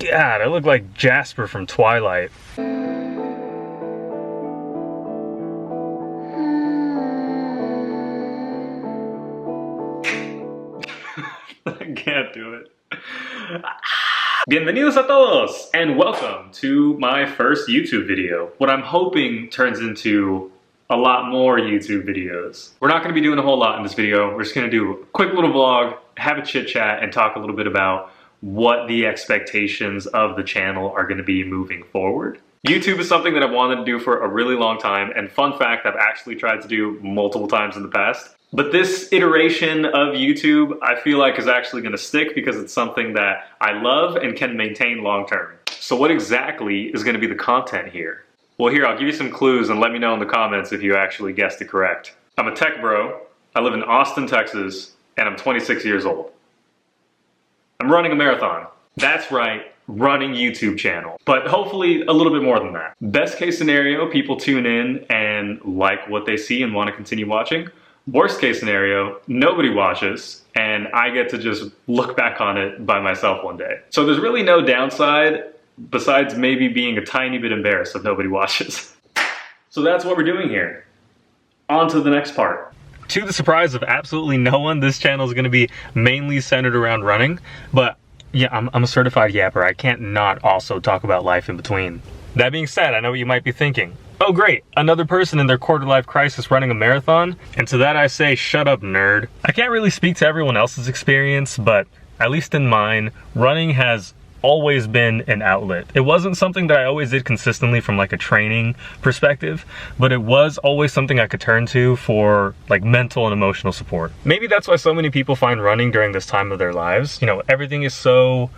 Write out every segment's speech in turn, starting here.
God, I look like Jasper from Twilight. I can't do it. Bienvenidos a todos, and welcome to my first YouTube video. What I'm hoping turns into a lot more YouTube videos. We're not going to be doing a whole lot in this video. We're just going to do a quick little vlog, have a chit chat, and talk a little bit about what the expectations of the channel are going to be moving forward. YouTube is something that I've wanted to do for a really long time, and fun fact, I've actually tried to do multiple times in the past. But this iteration of YouTube, I feel like is actually going to stick because it's something that I love and can maintain long term. So what exactly is going to be the content here? Well, here, I'll give you some clues and let me know in the comments if you actually guessed it correct. I'm a tech bro, I live in Austin, Texas, and I'm 26 years old. I'm running a marathon. That's right, running YouTube channel. But hopefully a little bit more than that. Best case scenario, people tune in and like what they see and want to continue watching. Worst case scenario, nobody watches and I get to just look back on it by myself one day. So there's really no downside besides maybe being a tiny bit embarrassed if nobody watches. So that's what we're doing here. On to the next part. To the surprise of absolutely no one, this channel is going to be mainly centered around running, but yeah, I'm a certified yapper. I can't not also talk about life in between. That being said, I know what you might be thinking. Oh great, another person in their quarter-life crisis running a marathon? And to that I say, shut up, nerd. I can't really speak to everyone else's experience, but at least in mine, running has always been an outlet. It wasn't something that I always did consistently from like a training perspective, but it was always something I could turn to for like mental and emotional support. Maybe that's why so many people find running during this time of their lives. You know, everything is so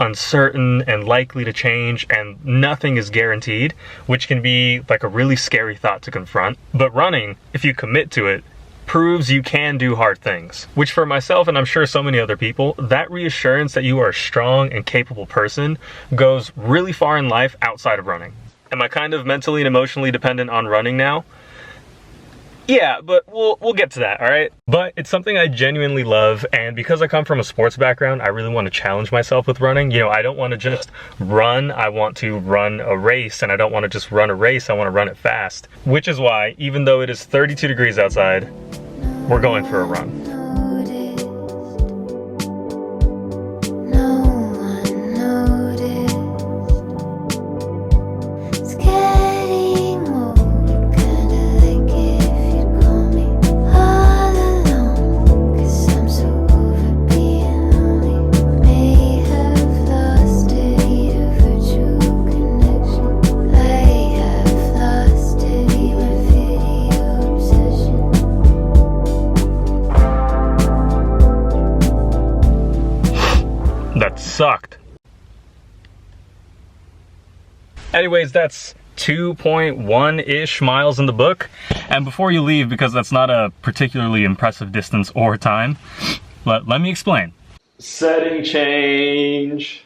uncertain and likely to change and nothing is guaranteed, which can be like a really scary thought to confront. But running, if you commit to it, proves you can do hard things, which for myself and I'm sure so many other people, that reassurance that you are a strong and capable person goes really far in life outside of running. Am I kind of mentally and emotionally dependent on running now? Yeah, but we'll get to that, all right? But it's something I genuinely love, and because I come from a sports background, I really want to challenge myself with running. You know, I don't want to just run, I want to run a race, and I don't want to just run a race, I want to run it fast. Which is why, even though it is 32 degrees outside, we're going for a run. That sucked. Anyways, that's 2.1-ish miles in the book. And before you leave, because that's not a particularly impressive distance or time, let me explain. Setting change.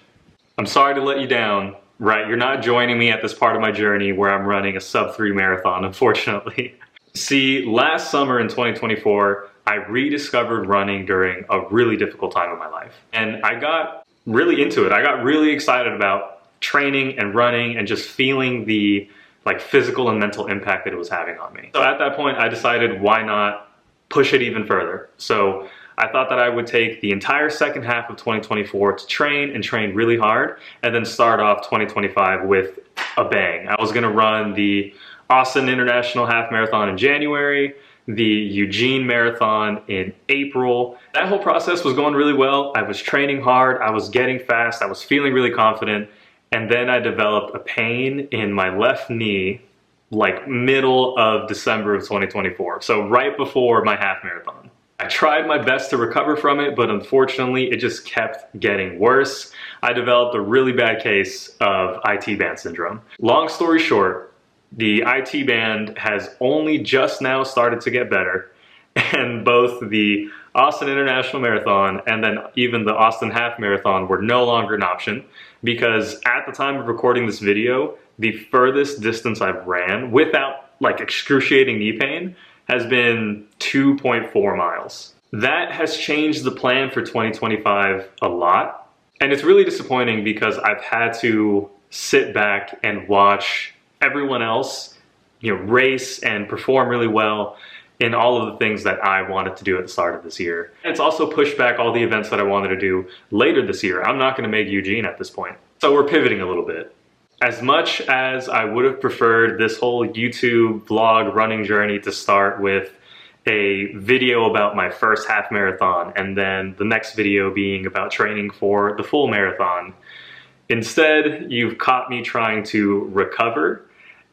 I'm sorry to let you down, right? You're not joining me at this part of my journey where I'm running a sub-3 marathon, unfortunately. See, last summer in 2024, I rediscovered running during a really difficult time in my life. And I got really into it. I got really excited about training and running and just feeling the like physical and mental impact that it was having on me. So at that point, I decided why not push it even further. So I thought that I would take the entire second half of 2024 to train and train really hard and then start off 2025 with a bang. I was gonna run the Austin International Half Marathon in January, the Eugene Marathon in April. That whole process was going really well. I was training hard, I was getting fast, I was feeling really confident, and then I developed a pain in my left knee like middle of December of 2024, so right before my half marathon. I tried my best to recover from it, but unfortunately it just kept getting worse. I developed a really bad case of IT band syndrome. Long story short, the IT band has only just now started to get better, and both the Austin International Marathon and then even the Austin Half Marathon were no longer an option because at the time of recording this video, the furthest distance I've ran without like excruciating knee pain has been 2.4 miles. That has changed the plan for 2025 a lot. And it's really disappointing because I've had to sit back and watch everyone else, race and perform really well in all of the things that I wanted to do at the start of this year. And it's also pushed back all the events that I wanted to do later this year. I'm not gonna make Eugene at this point. So we're pivoting a little bit. As much as I would have preferred this whole YouTube vlog running journey to start with a video about my first half marathon and then the next video being about training for the full marathon, instead you've caught me trying to recover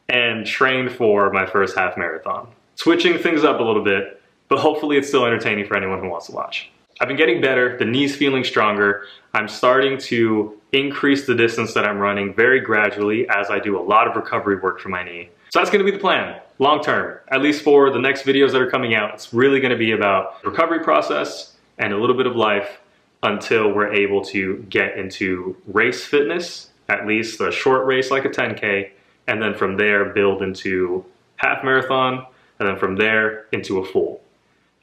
and train for my first half marathon. Switching things up a little bit, but hopefully it's still entertaining for anyone who wants to watch. I've been getting better, the knee's feeling stronger. I'm starting to increase the distance that I'm running very gradually as I do a lot of recovery work for my knee. So that's gonna be the plan, long term. At least for the next videos that are coming out, it's really gonna be about the recovery process and a little bit of life until we're able to get into race fitness, at least a short race like a 10K, and then from there build into half marathon, and then from there into a full.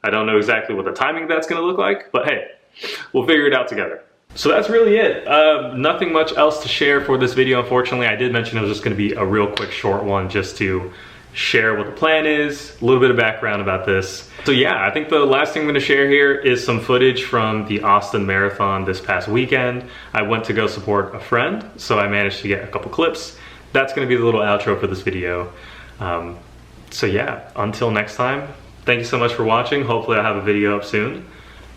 I don't know exactly what the timing of that's gonna look like, but hey, we'll figure it out together. So that's really it. Nothing much else to share for this video, unfortunately. I did mention it was just gonna be a real quick short one just to share what the plan is, a little bit of background about this. So yeah, I think the last thing I'm gonna share here is some footage from the Austin Marathon this past weekend. I went to go support a friend, so I managed to get a couple clips. That's gonna be the little outro for this video. So yeah, until next time, thank you so much for watching. Hopefully I'll have a video up soon.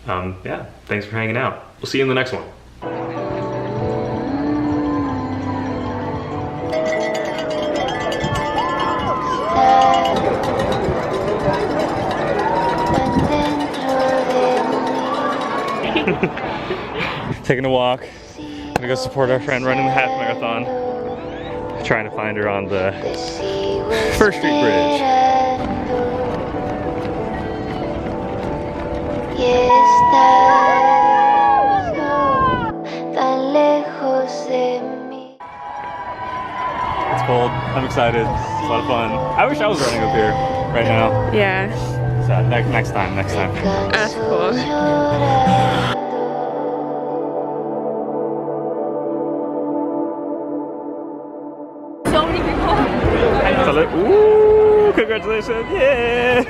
Yeah, thanks for hanging out. We'll see you in the next one. Taking a walk. Gonna go support our friend running the half marathon. Trying to find her on the First Street Bridge. It's cold. I'm excited. It's a lot of fun. I wish I was running up here right now. Yeah. So next time. That's cool. So many people. Ooh, congratulations. Yeah.